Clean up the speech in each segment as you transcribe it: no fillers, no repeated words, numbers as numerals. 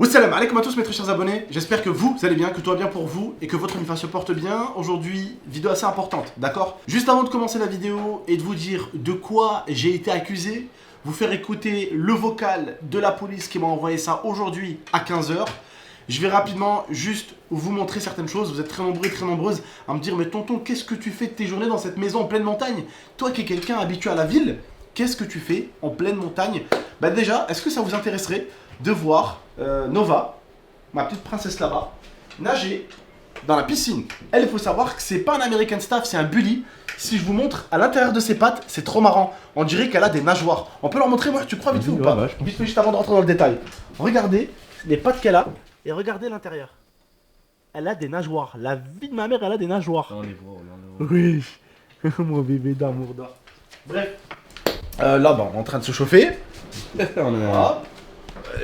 Salam alaikum à tous mes très chers abonnés, j'espère que vous allez bien, que tout va bien pour vous et que votre famille se porte bien. Aujourd'hui, vidéo assez importante, d'accord? Juste avant de commencer la vidéo et de vous dire de quoi j'ai été accusé, vous faire écouter le vocal de la police qui m'a envoyé ça aujourd'hui à 15 h. Je vais rapidement juste vous montrer certaines choses. Vous êtes très nombreux et très nombreuses à me dire mais tonton, qu'est-ce que tu fais de tes journées dans cette maison en pleine montagne? Toi qui es quelqu'un habitué à la ville, qu'est-ce que tu fais en pleine montagne? Bah déjà, est-ce que ça vous intéresserait de voir Nova, ma petite princesse là-bas, nager dans la piscine? Elle, il faut savoir que c'est pas un American Staff, c'est un bully. Si je vous montre à l'intérieur de ses pattes, c'est trop marrant. On dirait qu'elle a des nageoires. On peut leur montrer, moi, tu crois vite fait ou pas? Vite fait, juste avant de rentrer dans le détail. Regardez les pattes qu'elle a et regardez l'intérieur. Elle a des nageoires. La vie de ma mère, elle a des nageoires. On les voit, on les voit. Oui, mon bébé d'amour d'or. Bref. Là, bah, on est en train de se chauffer. Voilà.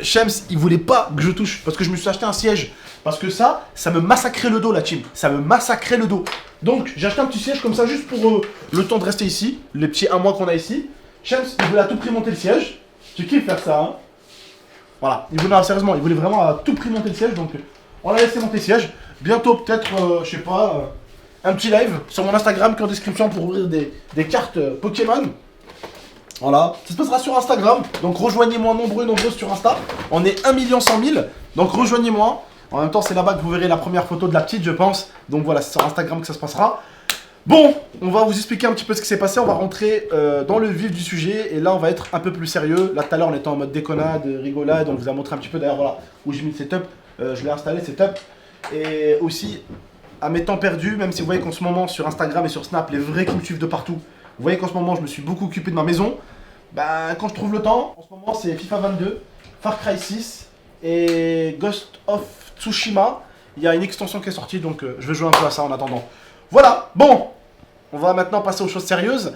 Shems, il voulait pas que je touche parce que je me suis acheté un siège. Parce que ça me massacrait le dos, la team. Ça me massacrait le dos. Donc, j'ai acheté un petit siège comme ça juste pour le temps de rester ici. Les petits 1 mois qu'on a ici. Shems, il voulait à tout prix monter le siège. Tu kiffes faire ça, hein? Voilà. Il voulait, sérieusement, il voulait vraiment à tout prix monter le siège. Donc, on l'a laissé monter le siège. Bientôt, peut-être, je sais pas, un petit live sur mon Instagram qui est en description pour ouvrir des cartes Pokémon. Voilà, ça se passera sur Instagram, donc rejoignez-moi nombreux sur Insta. On est 1 100 000, donc rejoignez-moi. En même temps, c'est là-bas que vous verrez la première photo de la petite, je pense. Donc voilà, c'est sur Instagram que ça se passera. Bon, on va vous expliquer un petit peu ce qui s'est passé. On va rentrer dans le vif du sujet. Et là, on va être un peu plus sérieux. Là, tout à l'heure, on était en mode déconnade, rigolade. On vous a montré un petit peu d'ailleurs, voilà, où j'ai mis le setup. Je l'ai installé, setup. Et aussi, à mes temps perdus, même si vous voyez qu'en ce moment, sur Instagram et sur Snap, les vrais qui me suivent de partout, vous voyez qu'en ce moment, je me suis beaucoup occupé de ma maison. Bah, quand je trouve le temps, en ce moment, c'est FIFA 22, Far Cry 6 et Ghost of Tsushima. Il y a une extension qui est sortie, donc je vais jouer un peu à ça en attendant. Voilà, bon, on va maintenant passer aux choses sérieuses.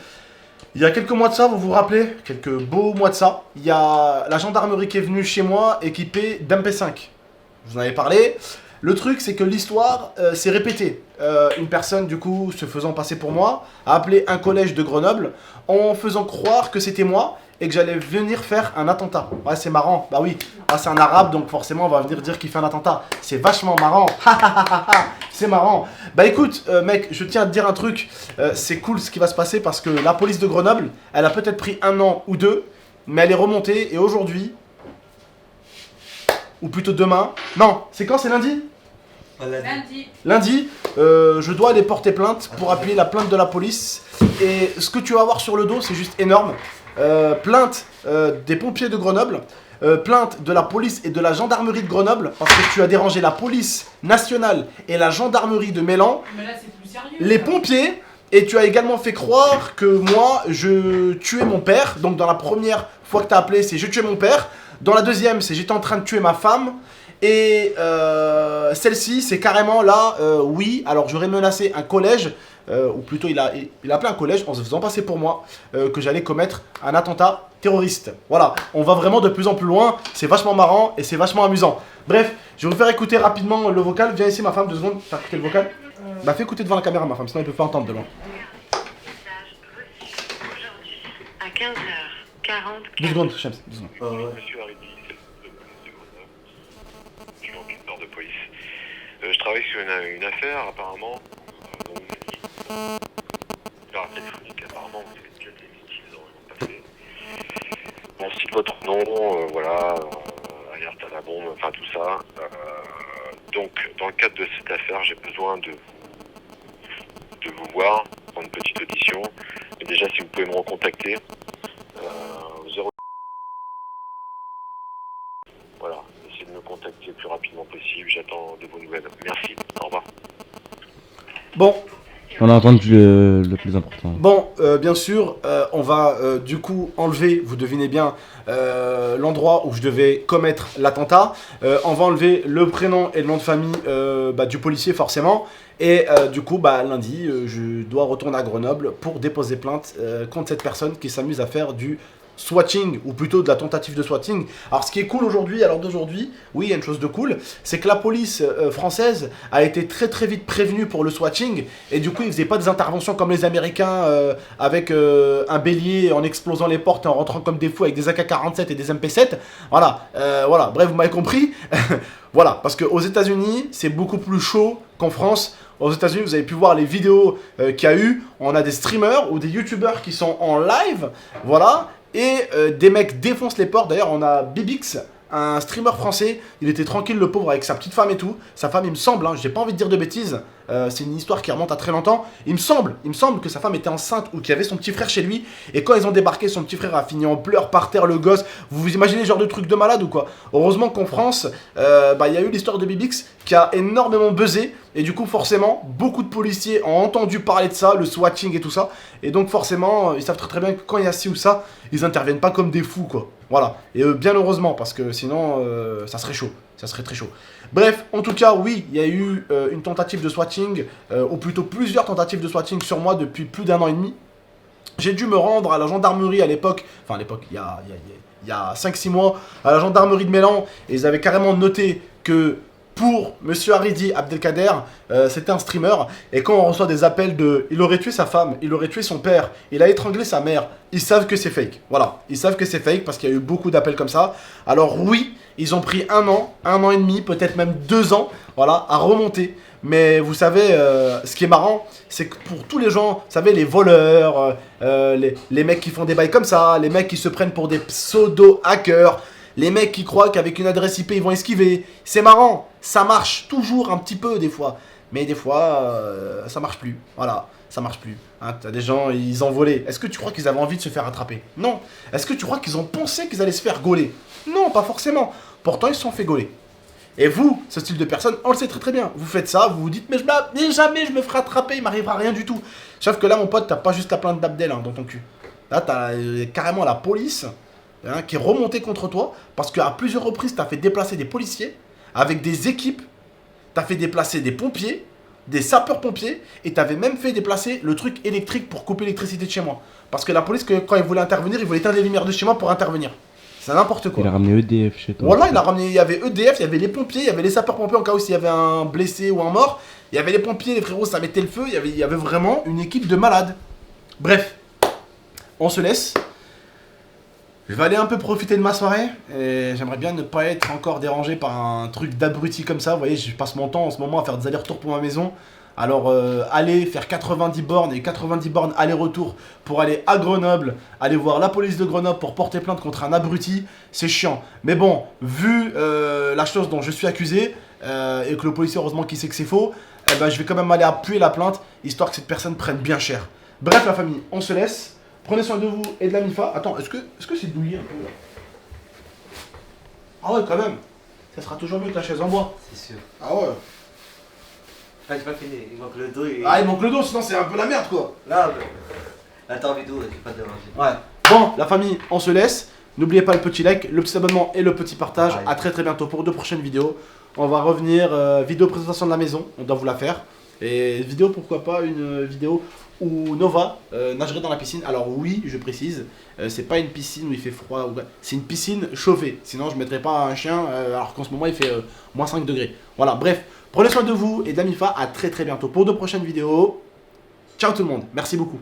Il y a quelques mois de ça, vous vous rappelez, quelques beaux mois de ça, il y a la gendarmerie qui est venue chez moi équipée d'MP5. Je vous en avais parlé. Le truc, c'est que l'histoire s'est répétée. Une personne, du coup, se faisant passer pour moi, a appelé un collège de Grenoble en faisant croire que c'était moi et que j'allais venir faire un attentat. Ouais, c'est marrant. Bah oui, ah, c'est un arabe, donc forcément, on va venir dire qu'il fait un attentat. C'est vachement marrant. C'est marrant. Bah écoute, mec, je tiens à te dire un truc. C'est cool ce qui va se passer parce que la police de Grenoble, elle a peut-être pris 1 an ou 2, mais elle est remontée et aujourd'hui, ou plutôt demain, non, c'est quand? C'est lundi? Lundi, je dois aller porter plainte pour appuyer la plainte de la police. Et ce que tu vas voir sur le dos, c'est juste énorme. Plainte des pompiers de Grenoble, plainte de la police et de la gendarmerie de Grenoble, parce que tu as dérangé la police nationale et la gendarmerie de Mélan. Mais là, c'est plus sérieux. Les pompiers, et tu as également fait croire que moi, je tuais mon père. Donc dans la première fois que tu as appelé, c'est je tuais mon père. Dans la deuxième, c'est j'étais en train de tuer ma femme. Et celle-ci, c'est carrément là, oui, alors j'aurais menacé un collège, ou plutôt il a appelé un collège en se faisant passer pour moi, que j'allais commettre un attentat terroriste. Voilà, on va vraiment de plus en plus loin, c'est vachement marrant et c'est vachement amusant. Bref, je vais vous faire écouter rapidement le vocal. Viens ici ma femme, 2 secondes, faire écouter le vocal. Bah fais écouter devant la caméra ma femme, sinon il peut pas entendre devant. À 15h40. 2 secondes, Shems, 2 secondes. Monsieur Haridi, c'est le police de Grenoble. Je suis enquêteur de police. Je travaille sur une affaire, apparemment, dont vous avez dit. Alors, téléphonique, apparemment, vous avez déjà été victime dans le passé. On cite votre nom, voilà, alerte à la bombe, enfin tout ça. Donc, dans le cadre de cette affaire, j'ai besoin de vous voir, pour une petite audition. Mais déjà, si vous pouvez me recontacter, 0. Voilà, essayez de me contacter le plus rapidement possible, j'attends de vos nouvelles. Merci, au revoir. Bon. On a entendu le plus important. Bon, bien sûr, on va du coup enlever, vous devinez bien, l'endroit où je devais commettre l'attentat. On va enlever le prénom et le nom de famille du policier forcément. Et du coup, lundi, je dois retourner à Grenoble pour déposer plainte contre cette personne qui s'amuse à faire du swatting, ou plutôt de la tentative de swatting. Alors ce qui est cool aujourd'hui, à l'heure d'aujourd'hui, oui il y a une chose de cool, c'est que la police française a été très vite prévenue pour le swatting, et du coup ils faisaient pas des interventions comme les Américains avec un bélier en explosant les portes et en rentrant comme des fous avec des AK-47 et des MP7, voilà, voilà, bref vous m'avez compris. Voilà, parce qu'aux États-Unis c'est beaucoup plus chaud qu'en France. Aux États-Unis, vous avez pu voir les vidéos qu'il y a eu. On a des streamers ou des youtubeurs qui sont en live, voilà, et des mecs défoncent les portes. D'ailleurs, on a Bibix, un streamer français. Il était tranquille, le pauvre, avec sa petite femme et tout. Sa femme, il me semble, hein, j'ai pas envie de dire de bêtises. C'est une histoire qui remonte à très longtemps. Il me semble que sa femme était enceinte ou qu'il y avait son petit frère chez lui. Et quand ils ont débarqué, son petit frère a fini en pleurs par terre, le gosse. Vous vous imaginez ce genre de truc de malade ou quoi? Heureusement qu'en France, il y a eu l'histoire de Bibix qui a énormément buzzé. Et du coup, forcément, beaucoup de policiers ont entendu parler de ça, le swatting et tout ça. Et donc, forcément, ils savent très bien que quand il y a ci ou ça, ils interviennent pas comme des fous, quoi. Voilà. Et bien heureusement, parce que sinon, ça serait chaud. Ça serait très chaud. Bref, en tout cas, oui, il y a eu une tentative de swatting, ou plutôt plusieurs tentatives de swatting sur moi depuis plus d'1 an et demi. J'ai dû me rendre à la gendarmerie à l'époque, enfin à l'époque, il y a 5-6 mois, à la gendarmerie de Mélan, et ils avaient carrément noté que pour Monsieur Haridi Abdelkader, c'était un streamer, et quand on reçoit des appels de « il aurait tué sa femme, il aurait tué son père, il a étranglé sa mère », ils savent que c'est fake. Voilà, ils savent que c'est fake parce qu'il y a eu beaucoup d'appels comme ça. Alors oui, ils ont pris 1 an et demi, peut-être même 2 ans, voilà, à remonter. Mais vous savez, ce qui est marrant, c'est que pour tous les gens, vous savez, les voleurs, les mecs qui font des bails comme ça, les mecs qui se prennent pour des pseudo-hackers, les mecs qui croient qu'avec une adresse IP, ils vont esquiver. C'est marrant, ça marche toujours un petit peu des fois. Mais des fois, ça marche plus. Voilà, ça marche plus. Hein, t'as des gens, ils ont volé. Est-ce que tu crois qu'ils avaient envie de se faire attraper? Non. Est-ce que tu crois qu'ils ont pensé qu'ils allaient se faire gauler? Non, pas forcément. Pourtant, ils se sont fait gauler. Et vous, ce style de personne, on le sait très bien. Vous faites ça, vous vous dites, mais jamais je me ferai attraper, il m'arrivera rien du tout. Sauf que là, mon pote, t'as pas juste la plainte d'Abdel dans ton cul. Là, t'as carrément la police qui est remontée contre toi, parce qu'à plusieurs reprises, t'as fait déplacer des policiers, avec des équipes, t'as fait déplacer des pompiers, des sapeurs-pompiers, et t'avais même fait déplacer le truc électrique pour couper l'électricité de chez moi. Parce que la police, quand ils voulaient intervenir, ils voulaient éteindre les lumières de chez moi pour intervenir. C'est n'importe quoi. Il a ramené EDF chez toi. Voilà, il a ramené, il y avait EDF, il y avait les pompiers, il y avait les sapeurs-pompiers en cas où s'il y avait un blessé ou un mort. Il y avait les pompiers, les frérots, ça mettait le feu, il y avait vraiment une équipe de malades. Bref, on se laisse. Je vais aller un peu profiter de ma soirée, et j'aimerais bien ne pas être encore dérangé par un truc d'abruti comme ça. Vous voyez, je passe mon temps en ce moment à faire des allers-retours pour ma maison. Alors aller faire 90 bornes et 90 bornes aller-retour pour aller à Grenoble, aller voir la police de Grenoble pour porter plainte contre un abruti, c'est chiant. Mais bon, vu la chose dont je suis accusé, et que le policier heureusement qui sait que c'est faux, eh ben, je vais quand même aller appuyer la plainte, histoire que cette personne prenne bien cher. Bref la famille, on se laisse. Prenez soin de vous et de la MIFA. Attends, est-ce que c'est douillet un peu là? Ah ouais, quand même. Ça sera toujours mieux que la chaise en bois. C'est sûr. Ah ouais. Ah, j'ai pas fini, il manque le dos et... Ah, il manque le dos, sinon c'est un peu la merde quoi. Là, attends, vidéo, je vais pas te déranger. Ouais. Bon, la famille, on se laisse. N'oubliez pas le petit like, le petit abonnement et le petit partage. Ouais. À très bientôt pour 2 prochaines vidéos. On va revenir, vidéo présentation de la maison, on doit vous la faire. Et vidéo, pourquoi pas une vidéo où Nova nagerait dans la piscine. Alors oui, je précise, c'est pas une piscine où il fait froid, c'est une piscine chauffée. Sinon je mettrais pas un chien alors qu'en ce moment il fait moins 5 degrés. Voilà, bref, prenez soin de vous et de la MIFA, à très bientôt pour 2 prochaines vidéos. Ciao tout le monde, merci beaucoup.